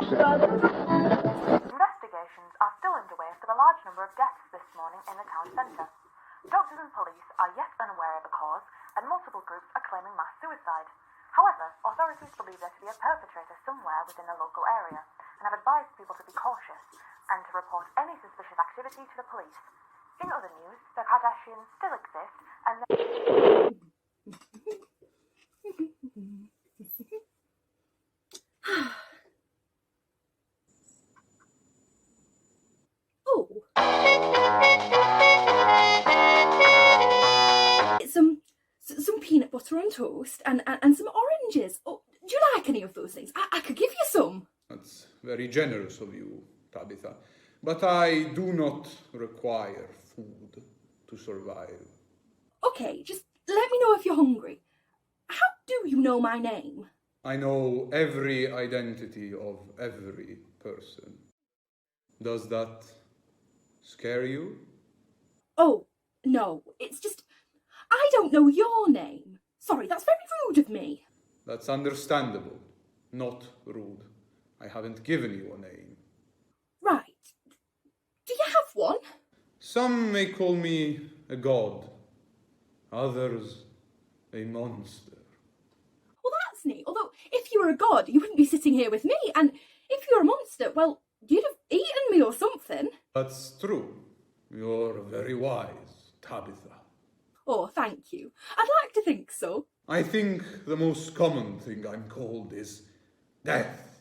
Investigations are still underway for the large number of deaths this morning in the town centre. Doctors and police are yet unaware of the cause, and multiple groups are claiming mass suicide. However, authorities believe there to be a perpetrator somewhere within the local area, and have advised people to be cautious, and to report any suspicious activity to the police. In other news, the Kardashians still exist, and some peanut butter on toast and some oranges. Oh, do you like any of those things? I could give you some. That's very generous of you, Tabitha. But I do not require food to survive. Okay, just let me know if you're hungry. How do you know my name? I know every identity of every person. Does that scare you? Oh, no, it's just, I don't know your name. Sorry, that's very rude of me. That's understandable, not rude. I haven't given you a name. Right. Do you have one? Some may call me a god, others a monster. Well, that's neat. Although, if you were a god, you wouldn't be sitting here with me. And if you're a monster, well, you'd have eaten me or something. That's true. You're very wise, Tabitha. Oh, thank you. I'd like to think so. I think the most common thing I'm called is Death.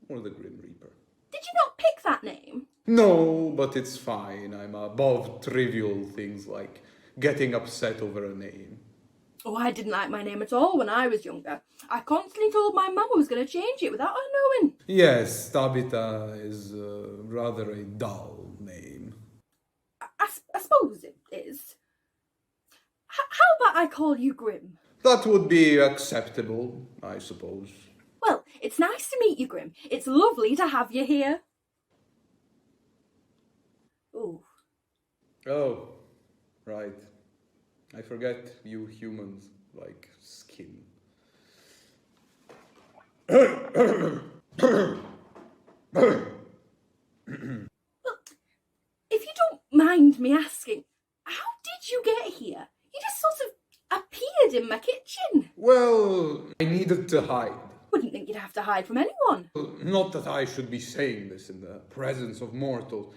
Or the Grim Reaper. Did you not pick that name? No, but it's fine. I'm above trivial things like getting upset over a name. Oh, I didn't like my name at all when I was younger. I constantly told my mum I was going to change it without her knowing. Yes, Tabitha is rather a dull name. I suppose it is. How about I call you Grim? That would be acceptable, I suppose. Well, it's nice to meet you, Grim. It's lovely to have you here. Ooh. Oh, right. I forget you humans like skin. Well, if you don't mind me asking, how did you get here? You just sort of appeared in my kitchen. Well, I needed to hide. Wouldn't think you'd have to hide from anyone. Not that I should be saying this in the presence of mortals,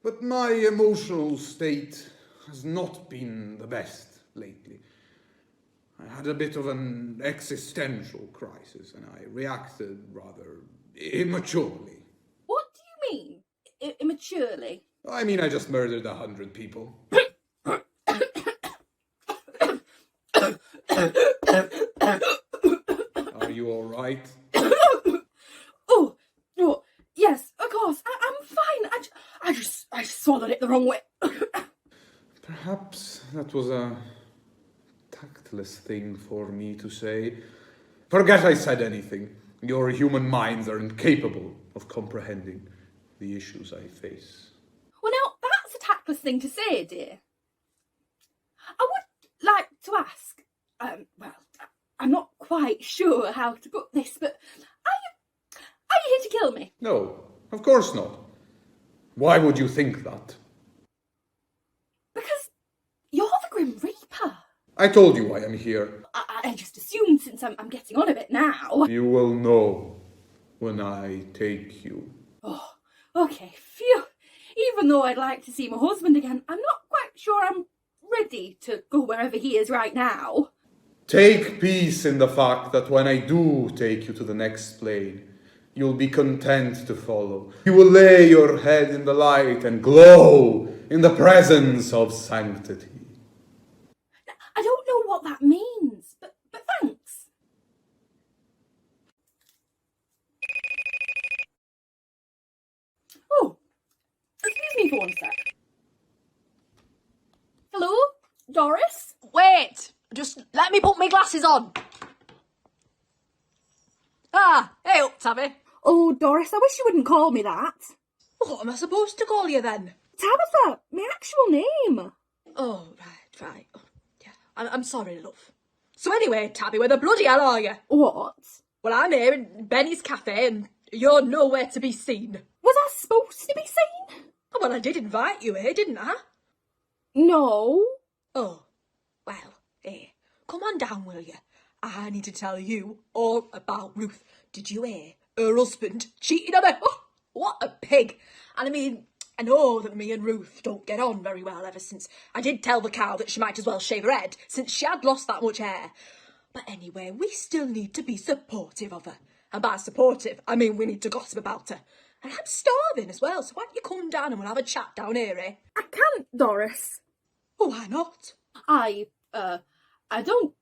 but my emotional state has not been the best lately. I had a bit of an existential crisis and I reacted rather immaturely. What do you mean, immaturely? I mean, I just murdered 100 people. Are you all right? Oh, yes, of course. I'm fine. I just swallowed it the wrong way. Perhaps that was a tactless thing for me to say. Forget I said anything. Your human minds are incapable of comprehending the issues I face. Well, now, that's a tactless thing to say, dear. I would like to ask, well, I'm not quite sure how to put this, but are you here to kill me? No, of course not. Why would you think that? Because you're the Grim Reaper. I told you I am here. I just assumed since I'm getting on a bit now. You will know when I take you. Oh, okay, phew. Even though I'd like to see my husband again, I'm not quite sure I'm ready to go wherever he is right now. Take peace in the fact that when I do take you to the next plane, you'll be content to follow. You will lay your head in the light and glow in the presence of sanctity. I don't know what that means, but thanks. Oh, excuse me for one sec. Hello, Doris? Wait, just let me put my glasses on. Ah, hey up, Tabby. Oh, Doris, I wish you wouldn't call me that. What am I supposed to call you then? Tabitha, my actual name. Oh, right. Oh, yeah, I'm sorry, love. So anyway, Tabby, where the bloody hell are you? What? Well, I'm here in Benny's cafe and you're nowhere to be seen. Was I supposed to be seen? Oh, well, I did invite you here, didn't I? No. Oh, well, here, come on down, will you? I need to tell you all about Ruth. Did you hear? Her husband cheated on her. Oh, what a pig. And I mean, I know that me and Ruth don't get on very well ever since I did tell the cow that she might as well shave her head since she had lost that much hair. But anyway, we still need to be supportive of her. And by supportive, I mean we need to gossip about her. And I'm starving as well, so why don't you come down and we'll have a chat down here, eh? I can't, Doris. Oh, why not? I don't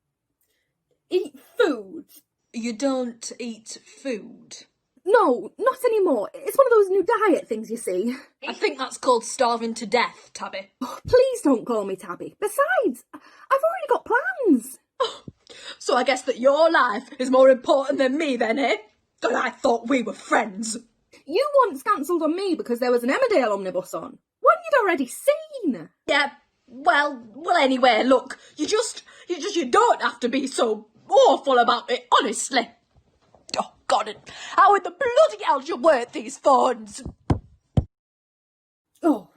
eat food. You don't eat food? No, not anymore. It's one of those new diet things, you see. I think that's called starving to death, Tabby. Oh, please don't call me Tabby. Besides, I've already got plans. Oh, so I guess that your life is more important than me then, eh? God, I thought we were friends. You once cancelled on me because there was an Emmerdale omnibus on. One you'd already seen. Yeah, well, anyway, look, you don't have to be so awful about it, honestly. Oh, God, and how in the bloody hell do you work these phones? Oh,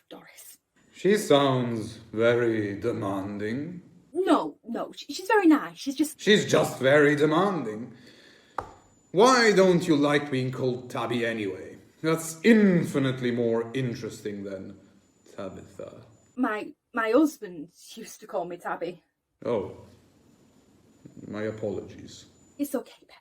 Doris. She sounds very demanding. No, she's very nice. She's just very demanding. Why don't you like being called Tabby anyway? That's infinitely more interesting than Tabitha. My husband used to call me Tabby. Oh, my apologies. It's okay, pet.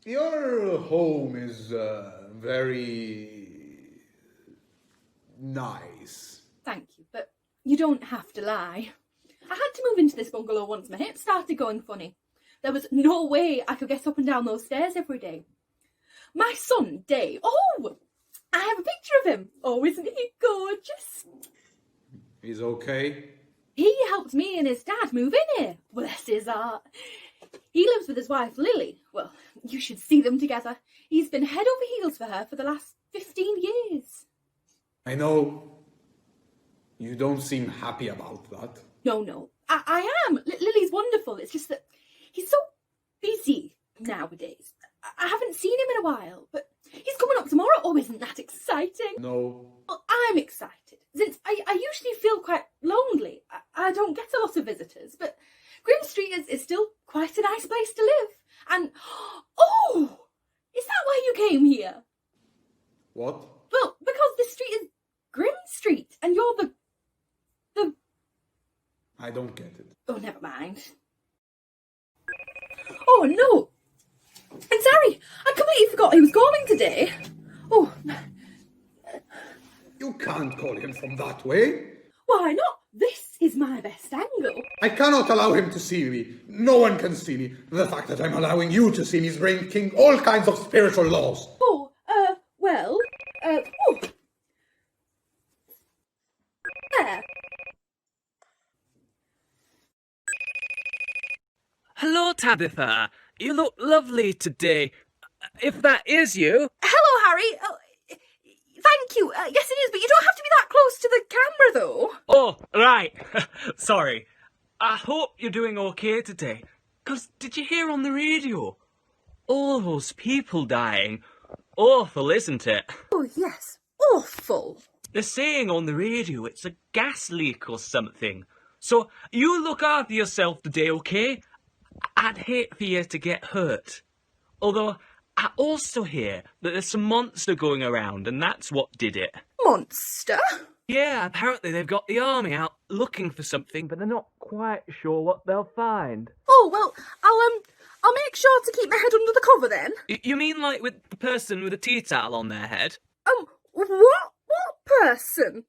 Your home is very nice. Thank you, but you don't have to lie. I had to move into this bungalow once my hips started going funny. There was no way I could get up and down those stairs every day. My son, Dave, I have a picture of him. Oh, isn't he gorgeous? He's okay? He helped me and his dad move in here. Bless his heart. He lives with his wife, Lily. Well, you should see them together. He's been head over heels for her for the last 15 years. I know you don't seem happy about that. No. I am. Lily's wonderful. It's just that he's so busy nowadays. I haven't seen him in a while, but he's coming up tomorrow. Oh, isn't that exciting? No. Well, I'm excited, since I usually feel quite lonely. I don't get a lot of visitors, but Grim Street is still quite a nice place to live. And, oh, is that why you came here? What? Well, because this street is Grim Street, and you're the... I don't get it. Oh, never mind. Oh, no. I'm sorry. I completely forgot he was calling today. Oh. You can't call him from that way. Why not? This is my best angle. I cannot allow him to see me. No one can see me. The fact that I'm allowing you to see me is breaking all kinds of spiritual laws. There. Hello, Tabitha. You look lovely today. If that is you. Hello, Harry. Oh, thank you. Yes, it is, but you don't have to be that close to the camera, though. Oh, right. Sorry. I hope you're doing okay today. 'Cause did you hear on the radio? All those people dying. Awful, isn't it? Oh, yes. Awful. They're saying on the radio it's a gas leak or something. So you look after yourself today, okay? I'd hate for you to get hurt. Although I also hear that there's some monster going around and that's what did it. Monster? Yeah, apparently they've got the army out looking for something, but they're not quite sure what they'll find. Oh, well, I'll make sure to keep my head under the cover then. You mean like with the person with a tea towel on their head? What person?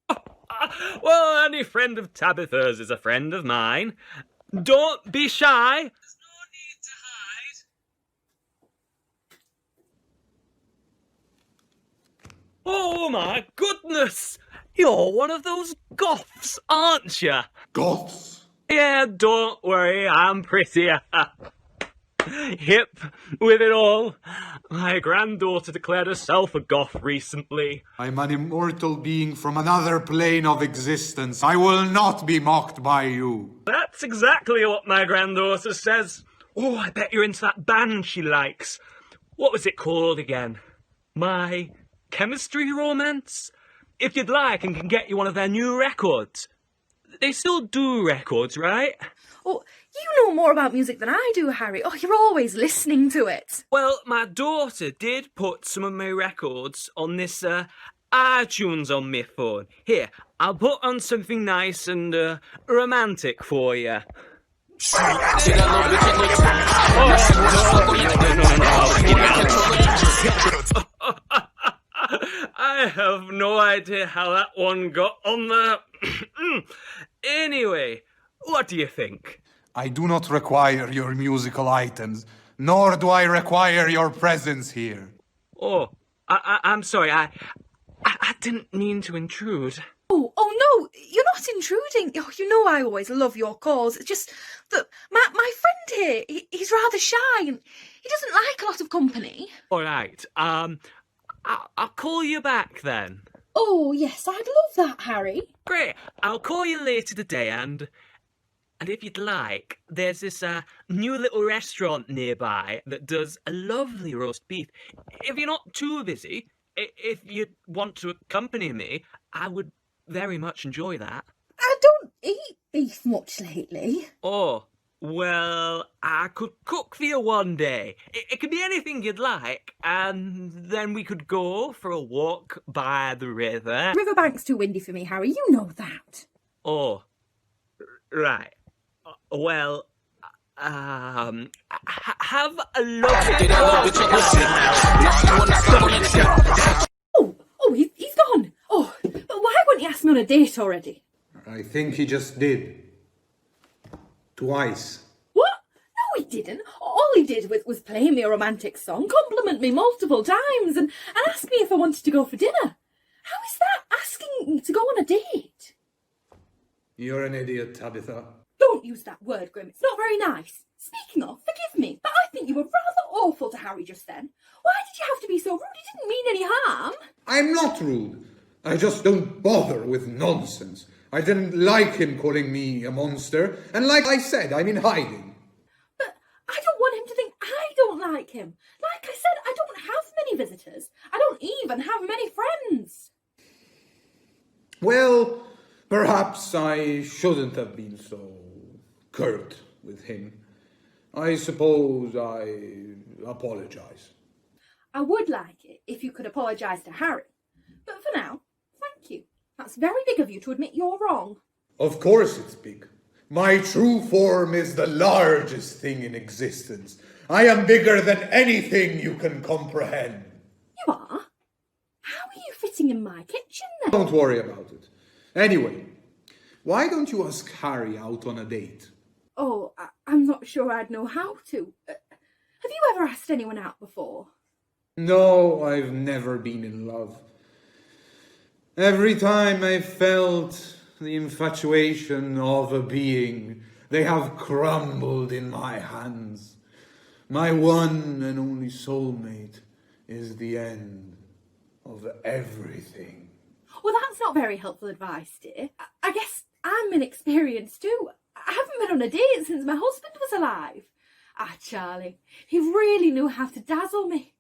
Well, any friend of Tabitha's is a friend of mine. Don't be shy. There's no need to hide. Oh my goodness! You're one of those goths, aren't you? Goths? Yeah, don't worry, I'm prettier. Hip with it all. My granddaughter declared herself a goth recently. I'm an immortal being from another plane of existence. I will not be mocked by you. That's exactly what my granddaughter says. Oh, I bet you're into that band she likes. What was it called again? My Chemistry Romance? If you'd like, I can get you one of their new records. They still do records, right? Oh, you know more about music than I do, Harry. Oh, you're always listening to it. Well, my daughter did put some of my records on this iTunes on my phone. Here, I'll put on something nice and romantic for you. I have no idea how that one got on there. Anyway, what do you think? I do not require your musical items, nor do I require your presence here. Oh, I'm sorry. I didn't mean to intrude. Oh no, you're not intruding. Oh, you know I always love your calls. It's just that my friend here, he's rather shy and he doesn't like a lot of company. All right. I'll call you back then. Oh, yes, I'd love that, Harry. Great. I'll call you later today, and if you'd like, there's this new little restaurant nearby that does a lovely roast beef. If you're not too busy, if you want to accompany me, I would very much enjoy that. I don't eat beef much lately. Oh, well, I could cook for you one day. It could be anything you'd like, and then we could go for a walk by the river. Riverbank's too windy for me, Harry. You know that. Oh, right. Well, have a lovely... Oh, he's gone. Oh, but why wouldn't he ask me on a date already? I think he just did. Twice. What? No, he didn't. All he did was play me a romantic song, compliment me multiple times, and ask me if I wanted to go for dinner. How is that asking to go on a date? You're an idiot, Tabitha. Don't use that word, Grim. It's not very nice. Speaking of, forgive me, but I think you were rather awful to Harry just then. Why did you have to be so rude? He didn't mean any harm. I'm not rude. I just don't bother with nonsense. I didn't like him calling me a monster, and like I said, I'm in hiding. But I don't want him to think I don't like him. Like I said, I don't have many visitors. I don't even have many friends. Well, perhaps I shouldn't have been so curt with him. I suppose I apologize. I would like it if you could apologise to Harry. But for now, thank you. That's very big of you to admit you're wrong. Of course it's big. My true form is the largest thing in existence. I am bigger than anything you can comprehend. You are? How are you fitting in my kitchen then? Don't worry about it. Anyway, why don't you ask Harry out on a date? Oh, I'm not sure I'd know how to. Have you ever asked anyone out before? No, I've never been in love. Every time I've felt the infatuation of a being, they have crumbled in my hands. My one and only soulmate is the end of everything. Well, that's not very helpful advice, dear. I guess I'm inexperienced too. I haven't been on a date since my husband was alive. Ah, Charlie, he really knew how to dazzle me.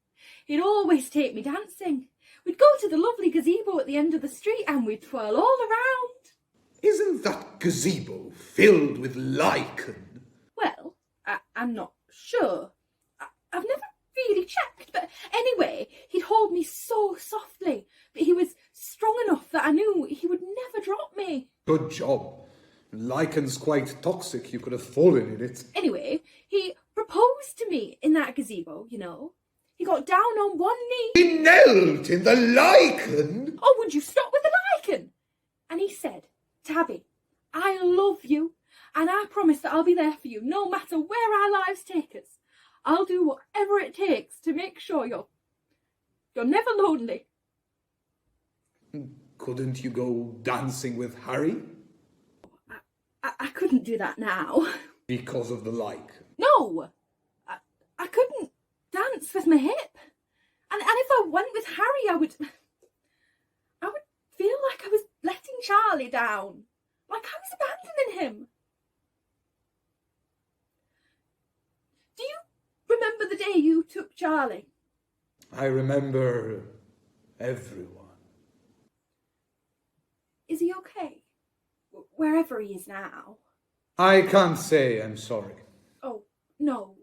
He'd always take me dancing. We'd go to the lovely gazebo at the end of the street and we'd twirl all around. Isn't that gazebo filled with lichen? Well, I'm not sure. I've never really checked, but anyway, he'd hold me so softly, but he was strong enough that I knew he would never drop me. Good job. Lichen's quite toxic. You could have fallen in it. Anyway, he proposed to me in that gazebo, you know. He got down on one knee. He knelt in the lichen? Oh, would you stop with the lichen? And he said, Tabby, I love you, and I promise that I'll be there for you no matter where our lives take us. I'll do whatever it takes to make sure you're never lonely. Couldn't you go dancing with Harry? I couldn't do that now. Because of the lichen? No! I couldn't dance with my hip. And if I went with Harry, I would feel like I was letting Charlie down. Like I was abandoning him. Do you remember the day you took Charlie? I remember everyone. Is he okay? Wherever he is now. I can't say I'm sorry. Oh, no.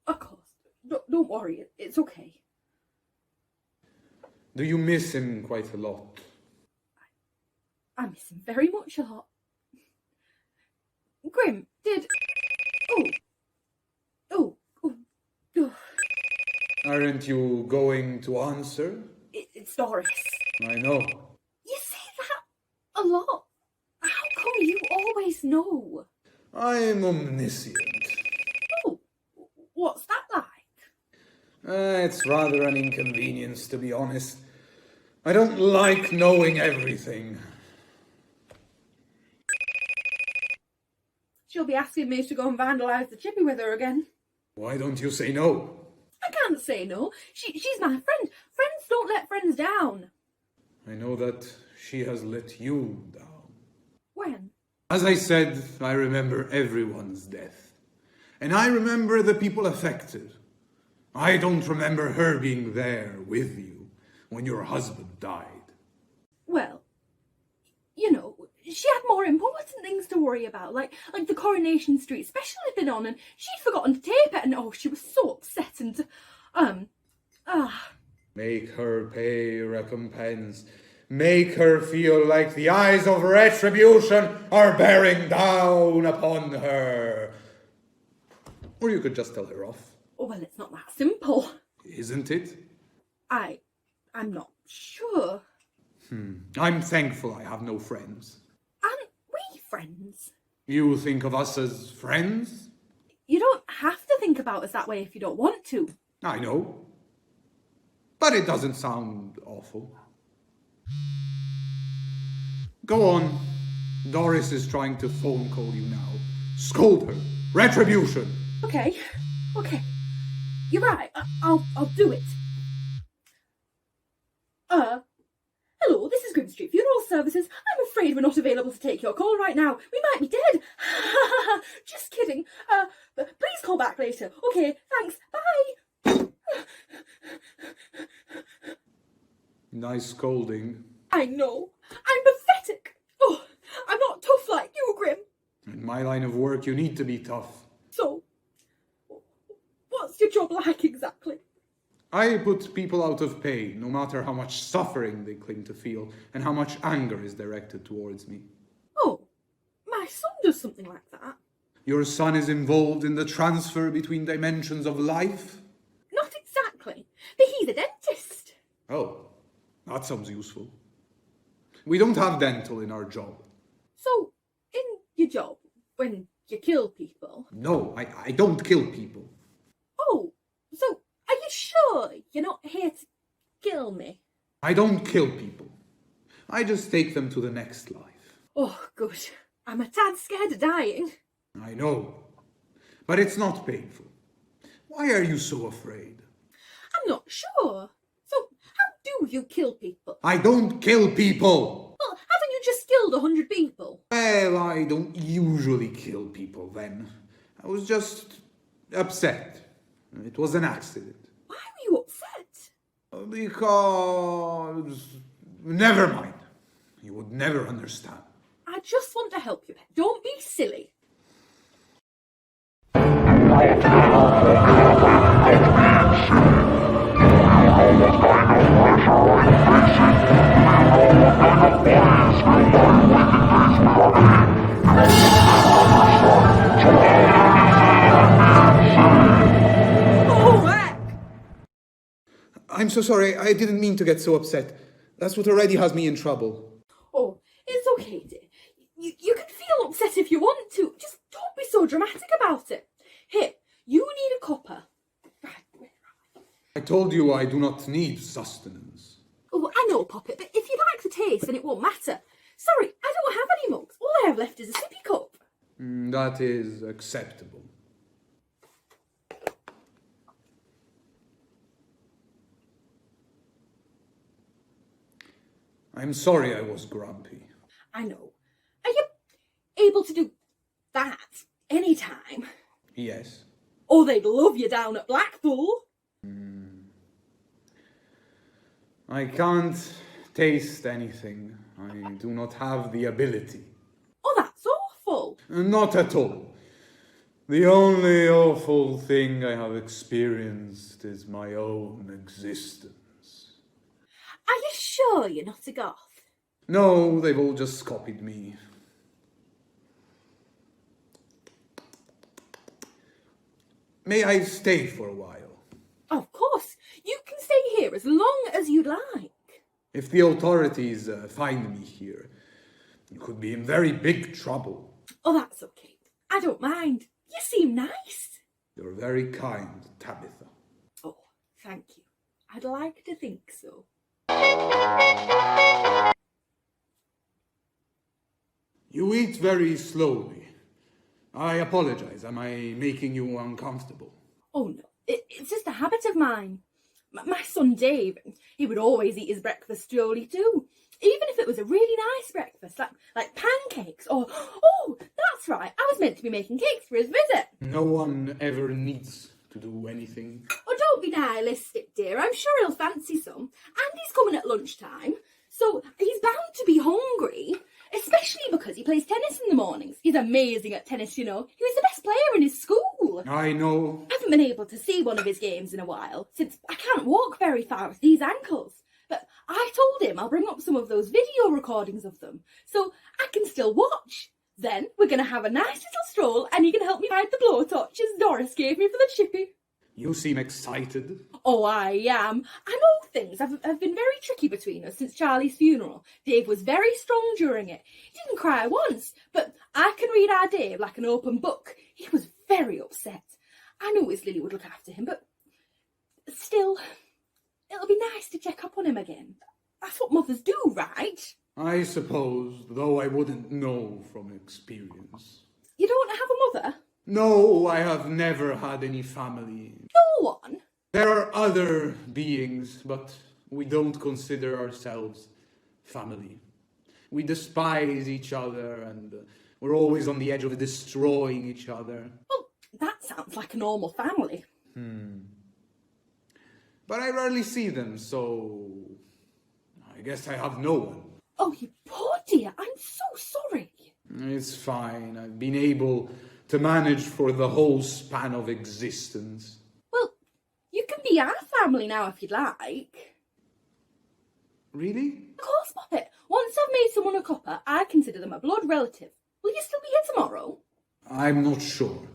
Of course. Don't worry. It's okay. Do you miss him quite a lot? I miss him very much a lot. Grim, did... Oh. Aren't you going to answer? It's Doris. I know. You say that a lot. How come you always know? I'm omniscient. Oh, what's that like? It's rather an inconvenience, to be honest. I don't like knowing everything. She'll be asking me to go and vandalise the chippy with her again. Why don't you say no? I can't say no. She's my friend. Friends don't let friends down. I know that she has let you down. When? As I said, I remember everyone's death. And I remember the people affected. I don't remember her being there with you when your husband died. Well, you know, she had more important things to worry about, like the Coronation Street special had been on and she'd forgotten to tape it and she was so upset and, Make her pay recompense. Make her feel like the eyes of retribution are bearing down upon her. Or you could just tell her off. Oh, well, it's not that simple. Isn't it? I'm not sure. I'm thankful I have no friends. Aren't we friends? You think of us as friends? You don't have to think about us that way if you don't want to. I know. But it doesn't sound awful. Go on. Doris is trying to phone call you now. Scold her. Retribution. Okay. You're right. I'll do it. Hello, this is Grim Street Funeral Services. I'm afraid we're not available to take your call right now. We might be dead. Just kidding. But please call back later. Okay, thanks. Bye. Nice scolding. I know. I'm pathetic. Oh, I'm not tough like you, Grim. In my line of work, you need to be tough. So, what's your job like exactly? I put people out of pay, no matter how much suffering they claim to feel, and how much anger is directed towards me. Oh, my son does something like that. Your son is involved in the transfer between dimensions of life? Not exactly, but he's a dentist. Oh, that sounds useful. We don't have dental in our job. So, in your job, when you kill people... No, I don't kill people. Oh, so are you sure you're not here to kill me? I don't kill people. I just take them to the next life. Oh, good. I'm a tad scared of dying. I know, but it's not painful. Why are you so afraid? I'm not sure. So, how do you kill people? I don't kill people! Well, haven't you just killed 100 people? Well, I don't usually kill people then. I was just upset. It was an accident. Why were you upset? Because... Never mind. You would never understand. I just want to help you. Don't be silly. Oh, heck! I'm so sorry. I didn't mean to get so upset. That's what already has me in trouble. Oh, it's okay, dear. You can feel upset if you want to. Just don't be so dramatic about it. Here, you need a copper. Right. I told you I do not need sustenance. Oh, I know, Poppet, but if you like the taste, then it won't matter. Sorry, I don't have any mugs. All I have left is a sippy cup. That is acceptable. I'm sorry I was grumpy. I know. Are you able to do that anytime? Yes. Or they'd love you down at Blackpool. I can't taste anything. I do not have the ability. Oh, that's awful. Not at all. The only awful thing I have experienced is my own existence. Are you sure you're not a goth? No, they've all just copied me. May I stay for a while? Of course. You can stay here as long as you'd like. If the authorities find me here, you could be in very big trouble. Oh, that's okay. I don't mind. You seem nice. You're very kind, Tabitha. Oh, thank you. I'd like to think so. You eat very slowly. I apologize. Am I making you uncomfortable? Oh, no. It's just a habit of mine. My son Dave, he would always eat his breakfast slowly too. Even if it was a really nice breakfast, like pancakes or... Oh, that's right. I was meant to be making cakes for his visit. No one ever needs to do anything. Oh, don't be nihilistic, dear. I'm sure he'll fancy some. And he's coming at lunchtime, so he's bound to be hungry. Especially because he plays tennis in the mornings. He's amazing at tennis, you know. He was the best player in his school. I know. I haven't been able to see one of his games in a while, since I can't walk very far with these ankles. But I told him I'll bring up some of those video recordings of them, so I can still watch. Then we're going to have a nice little stroll, and you can help me hide the blowtorches Doris gave me for the chippy. You seem excited. Oh, I am. I know things have been very tricky between us since Charlie's funeral. Dave was very strong during it. He didn't cry once, but I can read our Dave like an open book. He was very upset. I knew his Lily would look after him, but still, it'll be nice to check up on him again. That's what mothers do, right? I suppose, though I wouldn't know from experience. You don't have a mother? No, I have never had any family. No one? There are other beings, but we don't consider ourselves family. We despise each other and we're always on the edge of destroying each other. Well, that sounds like a normal family. But I rarely see them, so I guess I have no one. Oh, you poor dear. I'm so sorry. It's fine. I've been able to manage for the whole span of existence. Well, you can be our family now if you'd like. Really? Of course, Poppet. Once I've made someone a copper, I consider them a blood relative. Will you still be here tomorrow? I'm not sure.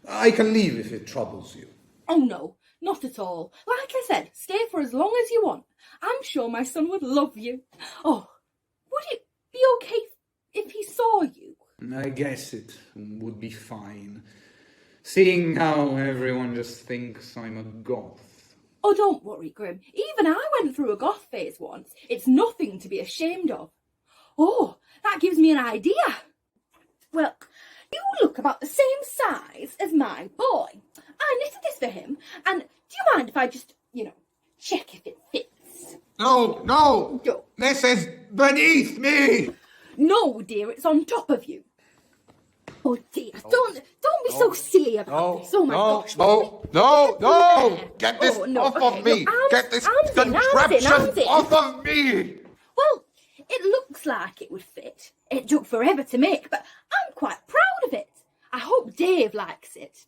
I can leave if it troubles you. Oh, no, not at all. Like I said, stay for as long as you want. I'm sure my son would love you. Oh, would it be okay if he saw you? I guess it would be fine. Seeing how everyone just thinks I'm a goth. Oh, don't worry, Grim. Even I went through a goth phase once. It's nothing to be ashamed of. Oh, that gives me an idea. Well, you look about the same size as my boy. I knitted this for him, and do you mind if I just, check if it fits? No! Don't. This is beneath me! No, dear, it's on top of you. Oh dear, don't be so silly about this. Oh my gosh. No! Get this off of Okay, me! no, Get this arms in, contraption arms in. off of me! Well, it looks like it would fit. It took forever to make, but I'm quite proud of it. I hope Dave likes it.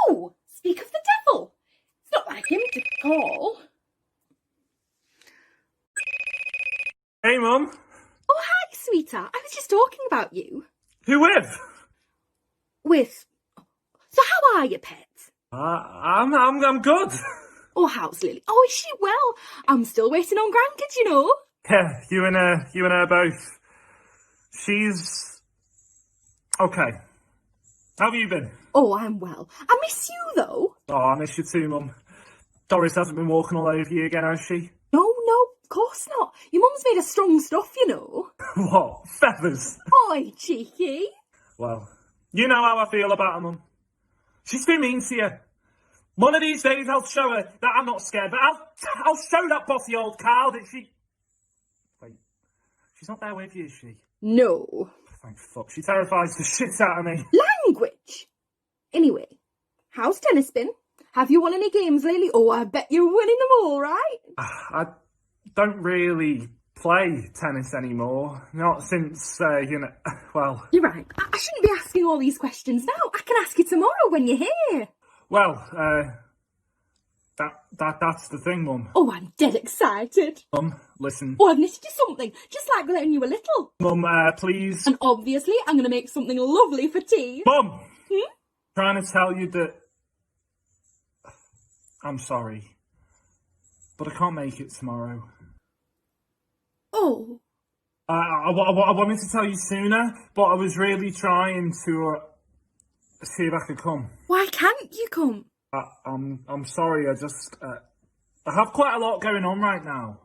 Oh, speak of the devil. It's not like him to call. Hey, Mum. Oh, hi, sweetheart. I was just talking about you. Who with? With... So how are you, pet? I'm good. Oh, how's Lily? Oh, is she well? I'm still waiting on grandkids, you know. Yeah, you and her both. She's okay. How have you been? Oh, I'm well. I miss you, though. Oh, I miss you too, Mum. Doris hasn't been walking all over you again, has she? No, of course not. Your mum's made of strong stuff, you know. What? Feathers? Oi, cheeky. Well, you know how I feel about her, Mum. She's too mean to you. One of these days I'll show her that I'm not scared, but I'll show that bossy old cow that she... Wait, she's not there with you, is she? No. Thank fuck, she terrifies the shit out of me. Language! Anyway, how's tennis been? Have you won any games lately? Oh, I bet you're winning them all, right? I don't really play tennis anymore. Not since, well... You're right. I shouldn't be asking all these questions now. I can ask you tomorrow when you're here. Well, that's the thing, Mum. Oh, I'm dead excited. Mum, listen. Oh, I've knitted you something, just like when you were little. Mum, please. And obviously, I'm going to make something lovely for tea. Mum! Trying to tell you that... I'm sorry. But I can't make it tomorrow. Oh. I wanted to tell you sooner, but I was really trying to see if I could come. Why can't you come? I'm sorry, I just... I have quite a lot going on right now.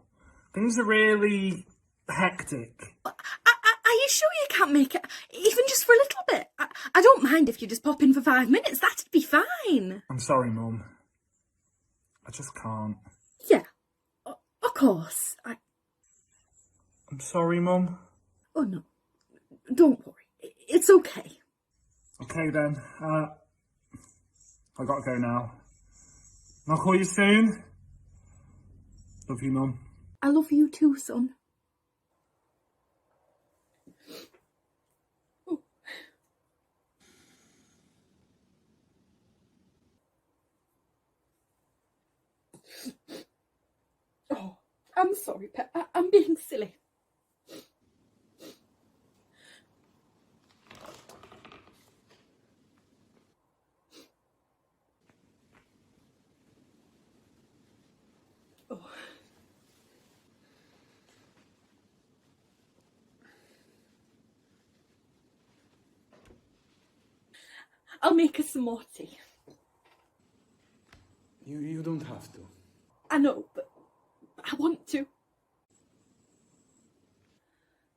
Things are really hectic. Are you sure you can't make it, even just for a little bit? I don't mind if you just pop in for 5 minutes, that'd be fine. I'm sorry, Mum. I just can't. Yeah, of course. I'm sorry, Mum. Oh, no. Don't worry. It's okay. Okay, then. I gotta go now. I'll call you soon. Love you, Mum. I love you too, son. Oh. Oh, I'm sorry, Pet. I'm being silly. Oh. I'll make us some more tea. You don't have to. I know, but I want to.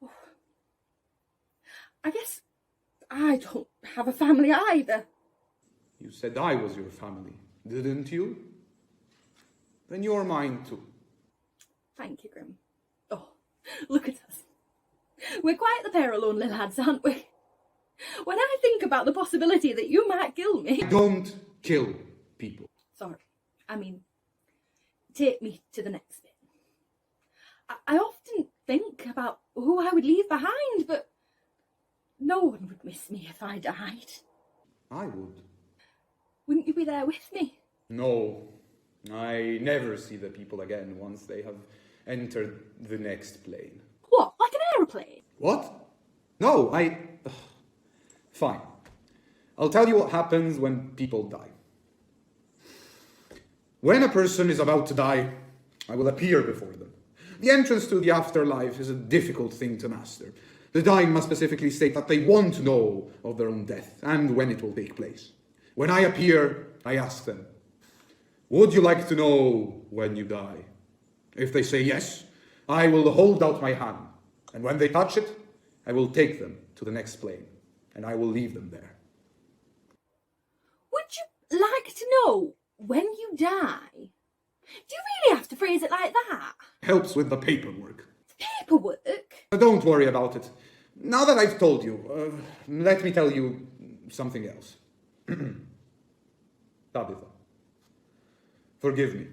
Oh. I guess I don't have a family either. You said I was your family, didn't you? Then you're mine too. Thank you, Grim. Oh, look at us. We're quite the pair of lonely lads, aren't we? When I think about the possibility that you might kill me... Don't kill people. Sorry. I mean, take me to the next bit. I often think about who I would leave behind, but no one would miss me if I died. I would. Wouldn't you be there with me? No. I never see the people again once they have entered the next plane. What, like an aeroplane? What? No, Ugh. Fine. I'll tell you what happens when people die. When a person is about to die, I will appear before them. The entrance to the afterlife is a difficult thing to master. The dying must specifically state that they want to know of their own death and when it will take place. When I appear, I ask them, would you like to know when you die? If they say yes, I will hold out my hand, and when they touch it, I will take them to the next plane, and I will leave them there. Would you like to know when you die? Do you really have to phrase it like that? Helps with the paperwork. Paperwork? Don't worry about it. Now that I've told you, let me tell you something else. Tabitha, forgive me.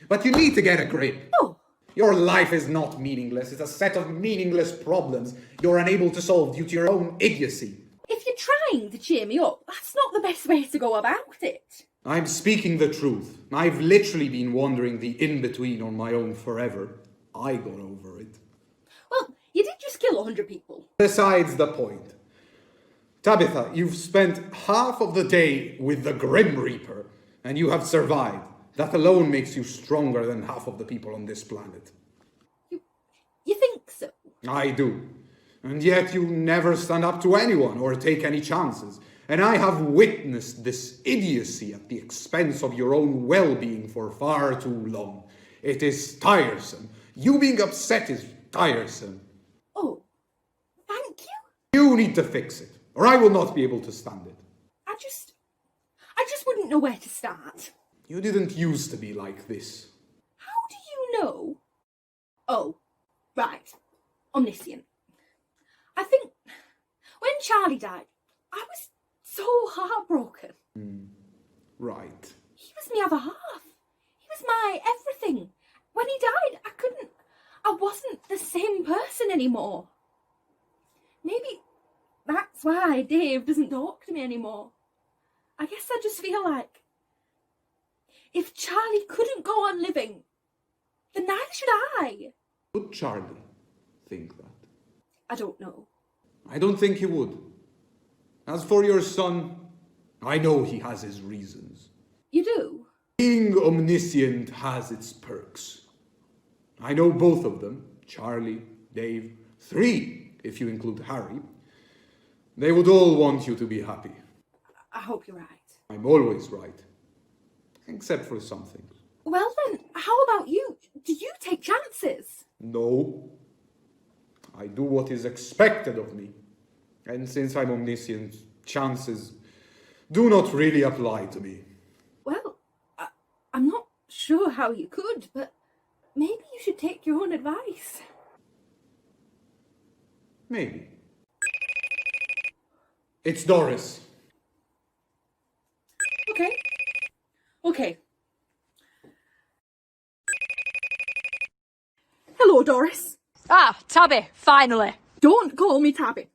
But you need to get a grip. Oh. Your life is not meaningless. It's a set of meaningless problems you're unable to solve due to your own idiocy. If you're trying to cheer me up, that's not the best way to go about it. I'm speaking the truth. I've literally been wandering the in-between on my own forever. I got over it. Well, you did just kill 100 people. Besides the point. Tabitha, you've spent half of the day with the Grim Reaper, and you have survived. That alone makes you stronger than half of the people on this planet. You think so? I do. And yet you never stand up to anyone or take any chances. And I have witnessed this idiocy at the expense of your own well-being for far too long. It is tiresome. You being upset is tiresome. Oh, thank you. You need to fix it, or I will not be able to stand it. I just wouldn't know where to start. You didn't used to be like this. How do you know? Oh, right. Omniscient. I think when Charlie died, I was so heartbroken. Right. He was my other half. He was my everything. When he died, I wasn't the same person anymore. Maybe that's why Dave doesn't talk to me anymore. I guess I just feel like if Charlie couldn't go on living, then neither should I. Would Charlie think that? I don't know. I don't think he would. As for your son, I know he has his reasons. You do? Being omniscient has its perks. I know both of them, Charlie, Dave, 3 if you include Harry. They would all want you to be happy. I hope you're right. I'm always right. Except for some things. Well then, how about you? Do you take chances? No. I do what is expected of me. And since I'm omniscient, chances do not really apply to me. Well, I'm not sure how you could, but maybe you should take your own advice. Maybe. It's Doris. Okay. Hello, Doris. Ah, Tabby, finally. Don't call me Tabby.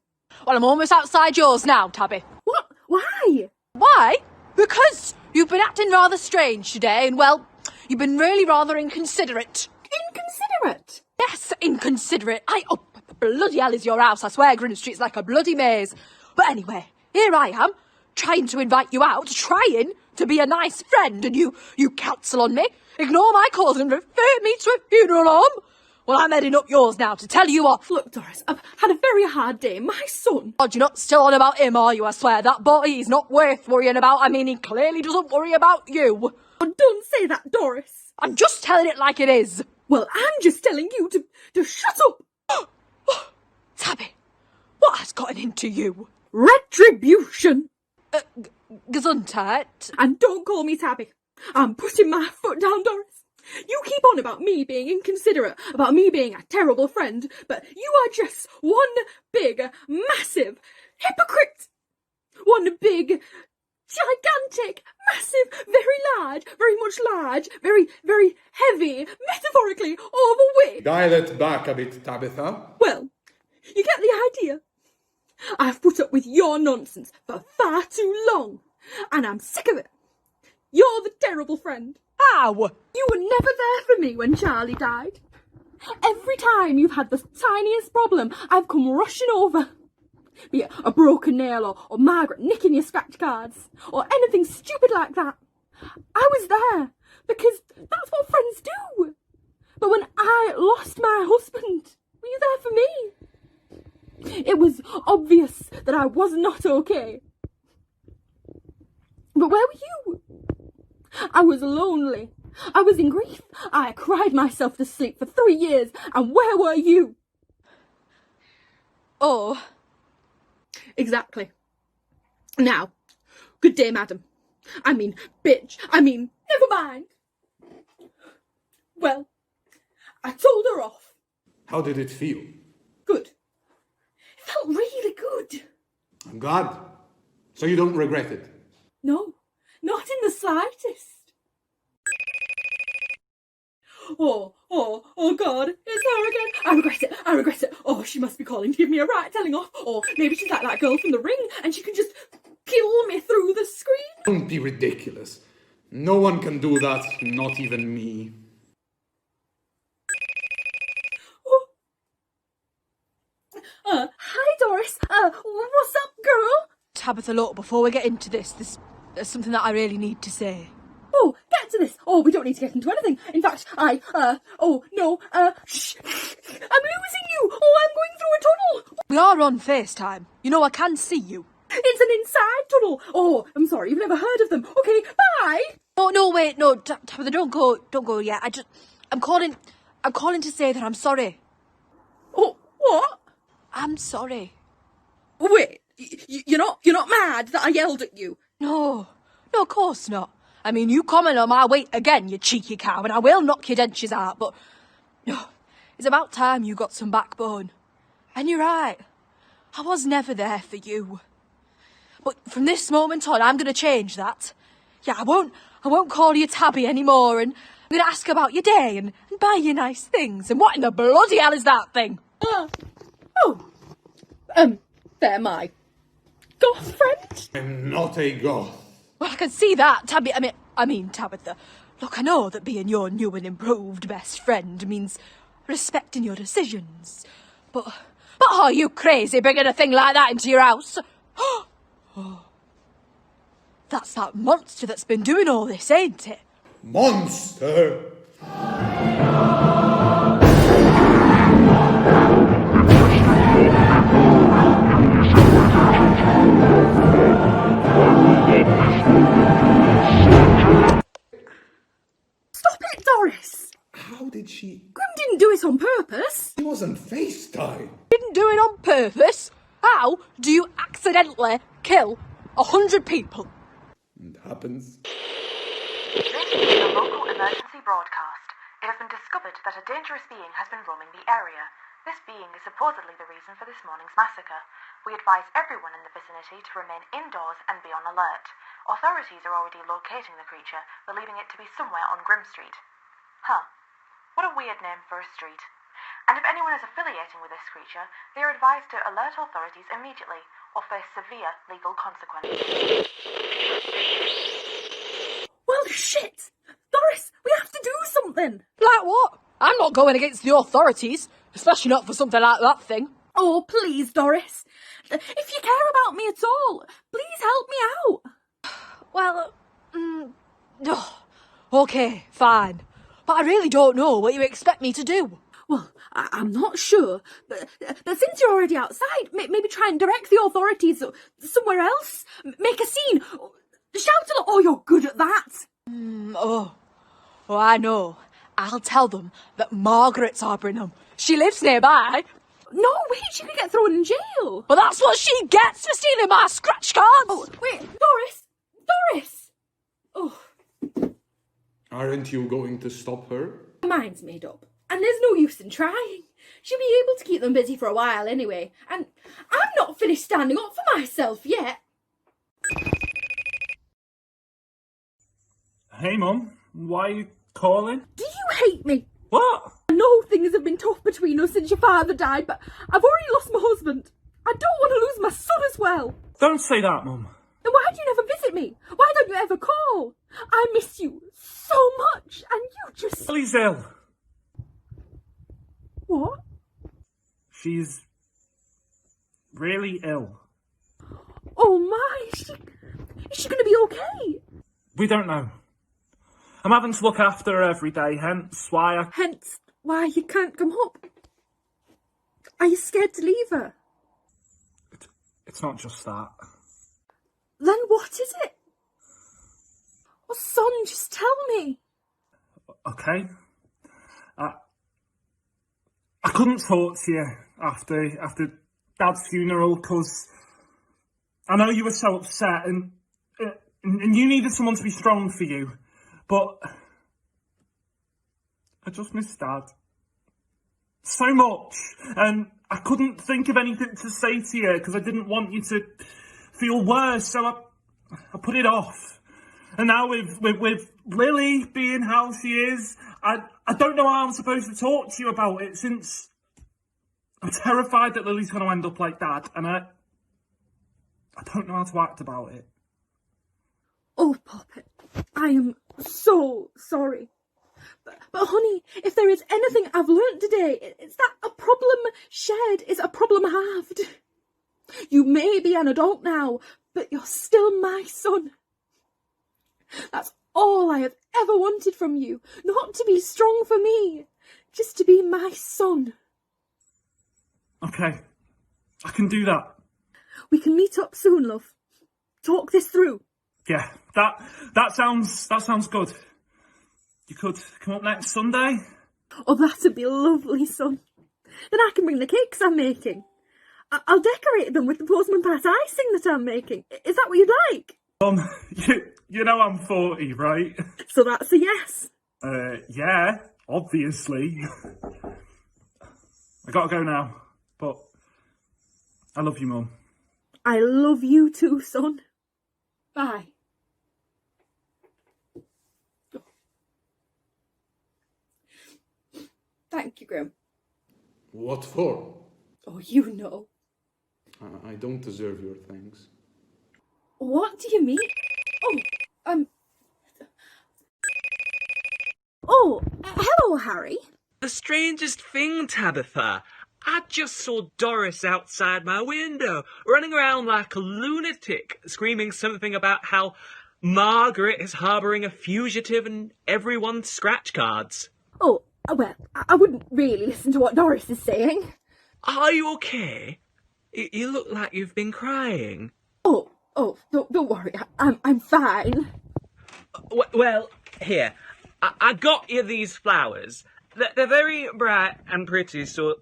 Well, I'm almost outside yours now, Tabby. What? Why? Why? Because you've been acting rather strange today, and well, you've been really rather inconsiderate. Inconsiderate? Yes, inconsiderate. Oh, bloody hell is your house, I swear, Grin Street's like a bloody maze. But anyway, here I am, trying to invite you out, trying to be a nice friend, and you cancel on me, ignore my calls and refer me to a funeral home. Well, I'm heading up yours now to tell you off. Look, Doris, I've had a very hard day. My son. God, you're not still on about him, are you? I swear, that boy is not worth worrying about. I mean, he clearly doesn't worry about you. Oh, don't say that, Doris. I'm just telling it like it is. Well, I'm just telling you to shut up. Tabby, what has gotten into you? Retribution. Gesundheit. And don't call me Tabby. I'm putting my foot down, Doris. You keep on about me being inconsiderate, about me being a terrible friend, but you are just one big, massive hypocrite. One big, gigantic, massive, very large, very much large, very, very heavy, metaphorically overweight. Dial it back a bit, Tabitha. Well, you get the idea. I've put up with your nonsense for far too long, and I'm sick of it. You're the terrible friend. Ow! You were never there for me when Charlie died. Every time you've had the tiniest problem, I've come rushing over. Be it a broken nail or Margaret nicking your scratch cards or anything stupid like that. I was there because that's what friends do. But when I lost my husband, were you there for me? It was obvious that I was not okay. But where were you? I was lonely. I was in grief. I cried myself to sleep for 3 years. And where were you? Oh. Exactly. Now, good day, madam. I mean, bitch. I mean, never mind. Well, I told her off. How did it feel? Good. It felt really good. I'm glad. So you don't regret it? No, not in the slightest. Oh, God, it's her again. I regret it. Oh, she must be calling to give me a right telling off. Or maybe she's like that girl from The Ring and she can just kill me through the screen. Don't be ridiculous. No one can do that, not even me. Hi, Doris. What's up, girl? Tabitha, look, before we get into this, there's something that I really need to say. Oh, get to this. Oh, we don't need to get into anything. In fact, shh. I'm losing you. Oh, I'm going through a tunnel. We are on FaceTime. You know, I can see you. It's an inside tunnel. Oh, I'm sorry, you've never heard of them. Okay, bye. Oh, no, wait, no, Tabitha, don't go yet. I'm calling to say that I'm sorry. Oh, what? I'm sorry. Wait, you're not mad that I yelled at you? No, No, of course not. I mean, you comment on my weight again, you cheeky cow, and I will knock your dentures out, but... No, it's about time you got some backbone. And you're right. I was never there for you. But from this moment on, I'm going to change that. Yeah, I won't call you Tabby anymore, and I'm going to ask about your day and buy you nice things. And what in the bloody hell is that thing? They're my goth friend. I'm not a goth. Well, I can see that, Tabby. I mean, Tabitha. Look, I know that being your new and improved best friend means respecting your decisions. But are you crazy bringing a thing like that into your house? Oh, that's that monster that's been doing all this, ain't it? Monster! Stop it, Doris. How did she... Grim didn't do it on purpose. She wasn't FaceTime. Didn't do it on purpose. How do you accidentally kill 100 people? It happens. This is a local emergency broadcast. It has been discovered that a dangerous being has been roaming the area. This being is supposedly the reason for this morning's massacre. We advise everyone in the vicinity to remain indoors and be on alert. Authorities are already locating the creature, believing it to be somewhere on Grim Street. Huh. What a weird name for a street. And if anyone is affiliating with this creature, they are advised to alert authorities immediately or face severe legal consequences. Well, shit. Doris, we have to do something. Like what? I'm not going against the authorities, especially not for something like that thing. Oh, please, Doris. If you care about me at all, please help me out. Well, okay, fine. But I really don't know what you expect me to do. Well, I'm not sure, but since you're already outside, maybe try and direct the authorities somewhere else. Make a scene. Shout a lot. Oh, you're good at that. Oh, I know. I'll tell them that Margaret's harbouring them. She lives nearby. No, wait, she could get thrown in jail. But that's what she gets for stealing my scratch cards. Oh, wait, Doris. Doris. Oh. Aren't you going to stop her? My mind's made up. And there's no use in trying. She'll be able to keep them busy for a while anyway. And I'm not finished standing up for myself yet. Hey, Mum. Why are you calling? Do you hate me? What? I know things have been tough between us since your father died, but I've already lost my husband. I don't want to lose my son as well. Don't say that, Mum. Then why do you never visit me? Why don't you ever call? I miss you so much, and you just... Lily's ill. What? She's really ill. Oh my, is she going to be okay? We don't know. I'm having to look after her every day, hence why you can't come up. Are you scared to leave her? It's not just that. Then what is it? Oh, son, just tell me. Okay. I couldn't talk to you after Dad's funeral because I know you were so upset and you needed someone to be strong for you, but I just missed Dad so much, and I couldn't think of anything to say to you because I didn't want you to feel worse, so I put it off. And now with Lily being how she is, I don't know how I'm supposed to talk to you about it since I'm terrified that Lily's going to end up like Dad, and I don't know how to act about it. Oh, Poppet, I am so sorry. But honey, if there is anything I've learnt today, it's that a problem shared is a problem halved. You may be an adult now, but you're still my son. That's all I have ever wanted from you. Not to be strong for me, just to be my son. Okay, I can do that. We can meet up soon, love. Talk this through. Yeah, that sounds good. You could come up next Sunday. Oh, that'd be lovely, son. Then I can bring the cakes I'm making. I'll decorate them with the postman pat icing that I'm making. Is that what you'd like? You know I'm 40, right? So that's a yes. Yeah, obviously. I gotta go now, but I love you, Mum. I love you too, son. Bye. Thank you, Grim. What for? Oh, you know. I don't deserve your thanks. What do you mean? Hello, Harry. The strangest thing, Tabitha. I just saw Doris outside my window, running around like a lunatic, screaming something about how Margaret is harbouring a fugitive and everyone's scratch cards. Oh, well, I wouldn't really listen to what Doris is saying. Are you okay? You look like you've been crying. Oh, don't worry. I'm fine. Well, here, I got you these flowers. They're very bright and pretty, so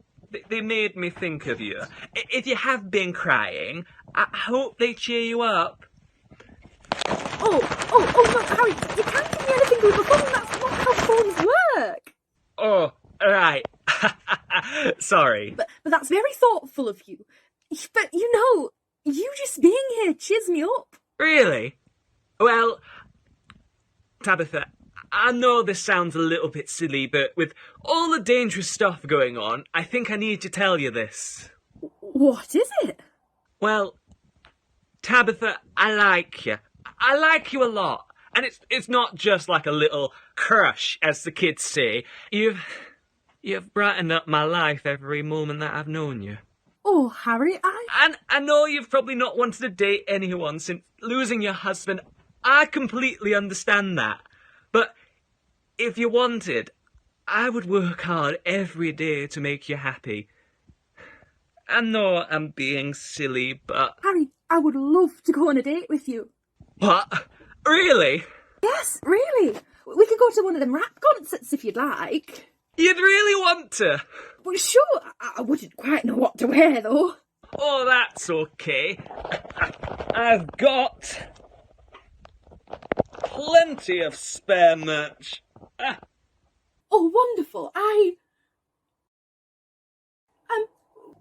they made me think of you. If you have been crying, I hope they cheer you up. Oh, no, Harry, you can't give me anything over the phone. That's not how phones work. Oh, right. Sorry. But that's very thoughtful of you. But, you just being here cheers me up. Really? Well, Tabitha, I know this sounds a little bit silly, but with all the dangerous stuff going on, I think I need to tell you this. What is it? Well, Tabitha, I like you. I like you a lot. And it's not just like a little crush, as the kids say. You've brightened up my life every moment that I've known you. Oh, Harry, And I know you've probably not wanted to date anyone since losing your husband. I completely understand that. But if you wanted, I would work hard every day to make you happy. I know I'm being silly, but... Harry, I would love to go on a date with you. What? Really? Yes, really. We could go to one of them rap concerts if you'd like. You'd really want to? Well, sure, I wouldn't quite know what to wear, though. Oh, that's okay. I've got plenty of spare merch. Oh, wonderful.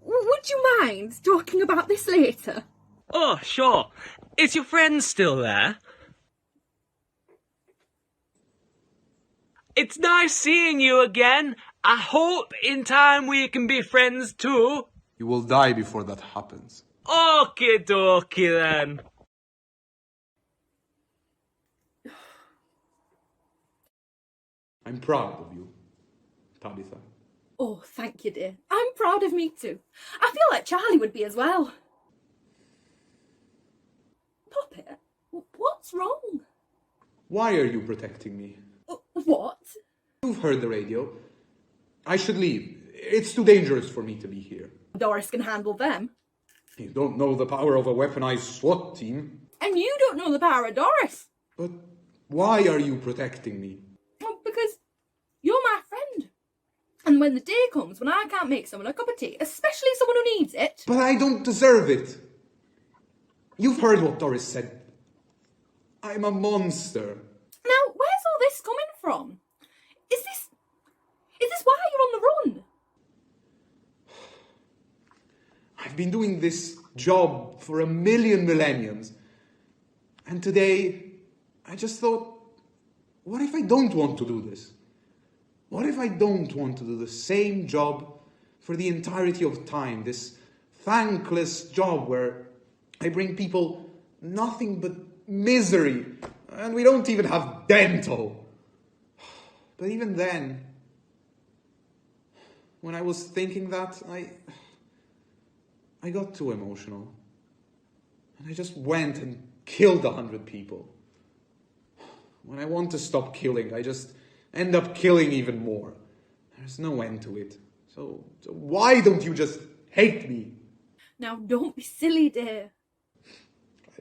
Would you mind talking about this later? Oh, sure. Is your friend still there? It's nice seeing you again. I hope in time we can be friends too. You will die before that happens. Okie dokie then. I'm proud of you, Tabitha. Oh, thank you, dear. I'm proud of me too. I feel like Charlie would be as well. Puppet, what's wrong? Why are you protecting me? What? You've heard the radio. I should leave. It's too dangerous for me to be here. Doris can handle them. You don't know the power of a weaponized SWAT team. And you don't know the power of Doris. But why are you protecting me? Well, because you're my friend. And when the day comes when I can't make someone a cup of tea, especially someone who needs it... But I don't deserve it. You've heard what Doris said. I'm a monster. Now, where's all this coming from? Is this why you're on the run? I've been doing this job for a million millenniums. And today, I just thought, what if I don't want to do this? What if I don't want to do the same job for the entirety of time? This thankless job where I bring people nothing but misery. And we don't even have dental. But even then, when I was thinking that, I got too emotional. And I just went and killed 100 people. When I want to stop killing, I just end up killing even more. There's no end to it. So why don't you just hate me? Now, don't be silly, dear.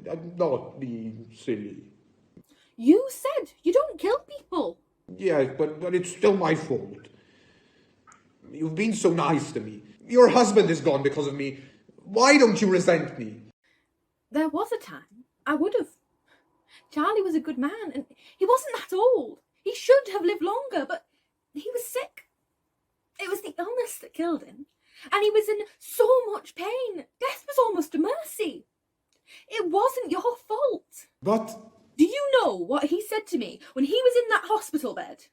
I'm not being silly. You said you don't kill people. Yeah, but it's still my fault. You've been so nice to me. Your husband is gone because of me. Why don't you resent me? There was a time I would have. Charlie was a good man, and he wasn't that old. He should have lived longer, but he was sick. It was the illness that killed him, and he was in so much pain. Death was almost a mercy. It wasn't your fault. But Do you know what he said to me when he was in that hospital bed?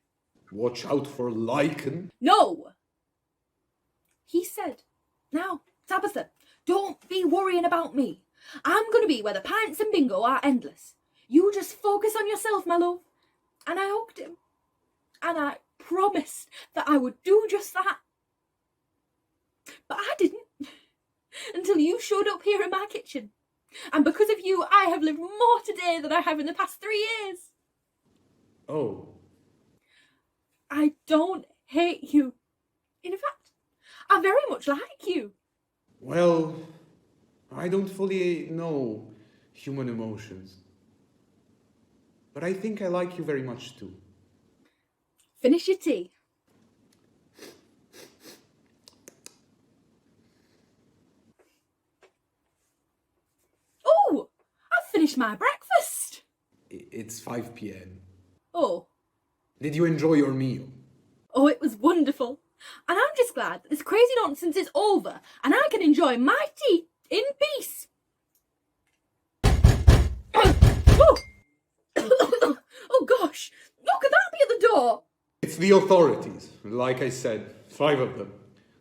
watch out for lichen. No! He said, "Now, Tabitha, don't be worrying about me. I'm going to be where the pints and bingo are endless. You just focus on yourself, my love." And I hugged him. And I promised that I would do just that. But I didn't. Until you showed up here in my kitchen. And because of you, I have lived more today than I have in the past 3 years. Oh, I don't hate you. In fact, I very much like you. well, I don't fully know human emotions. But I think I like you very much too. Finish your tea. Oh, I've finished my breakfast. It's 5 p.m. Oh, Did you enjoy your meal? oh, it was wonderful. And I'm just glad that this crazy nonsense is over and I can enjoy my tea in peace. Oh, oh gosh, look at that be at the door. It's the authorities. Like I said, 5 of them.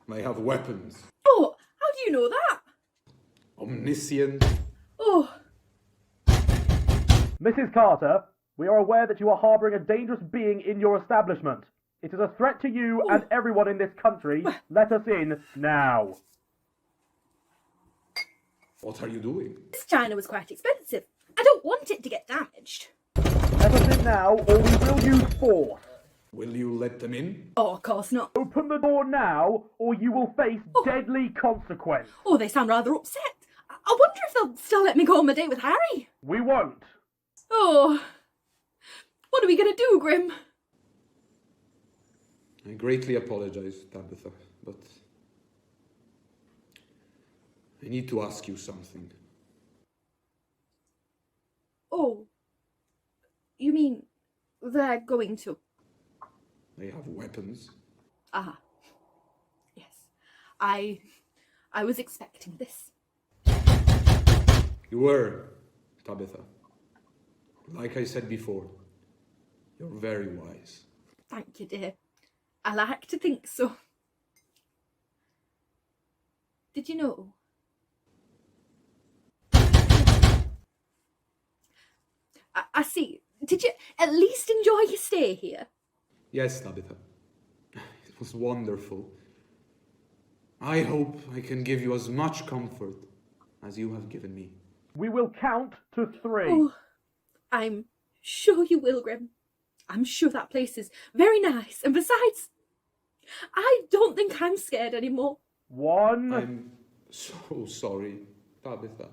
They have weapons. Oh, how do you know that? Omniscient. Oh, Mrs. Carter, we are aware that you are harbouring a dangerous being in your establishment. It is a threat to you and everyone in this country. Let us in now. What are you doing? this china was quite expensive. I don't want it to get damaged. Let us in now, or we will use force. Will you let them in? Oh, of course not. Open the door now, or you will face deadly consequence. Oh, they sound rather upset. I wonder if they'll still let me go on my date with Harry. We won't. Oh, what are we going to do, Grim? I greatly apologize, Tabitha, but I need to ask you something. Oh, you mean they're going to? They have weapons. Ah, yes. I was expecting this. You were, Tabitha. Like I said before, you're very wise. Thank you, dear. I like to think so. Did you know? I see. Did you at least enjoy your stay here? Yes, Tabitha. It was wonderful. I hope I can give you as much comfort as you have given me. We will count to 3. Oh, I'm sure you will, Grim. I'm sure that place is very nice. And besides, I don't think I'm scared anymore. 1. I'm so sorry, Tabitha.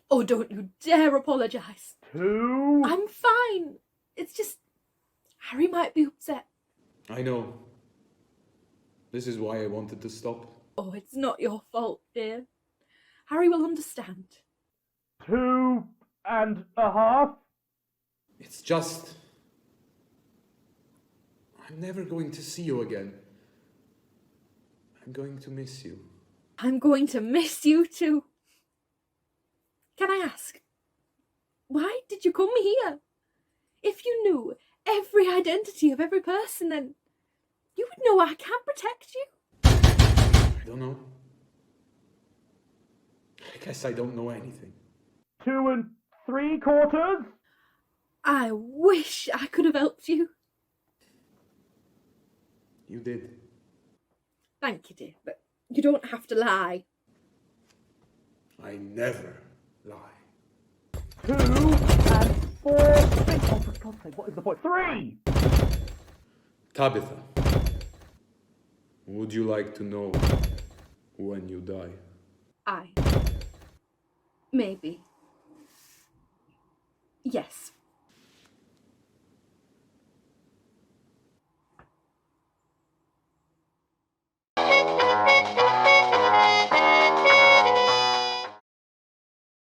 Oh, don't you dare apologise. 2. I'm fine. It's just Harry might be upset. I know. This is why I wanted to stop. Oh, it's not your fault, dear. Harry will understand. 2.5. It's just... I'm never going to see you again. I'm going to miss you. I'm going to miss you too. Can I ask, why did you come here? If you knew every identity of every person, then you would know I can protect you. I don't know. I guess I don't know anything. 2 3/4. I wish I could have helped you. You did. Thank you, dear, but you don't have to lie. I never lie. 2 and 4. Oh, for God's sake, what is the point? 3. Tabitha, would you like to know when you die? Maybe. Yes.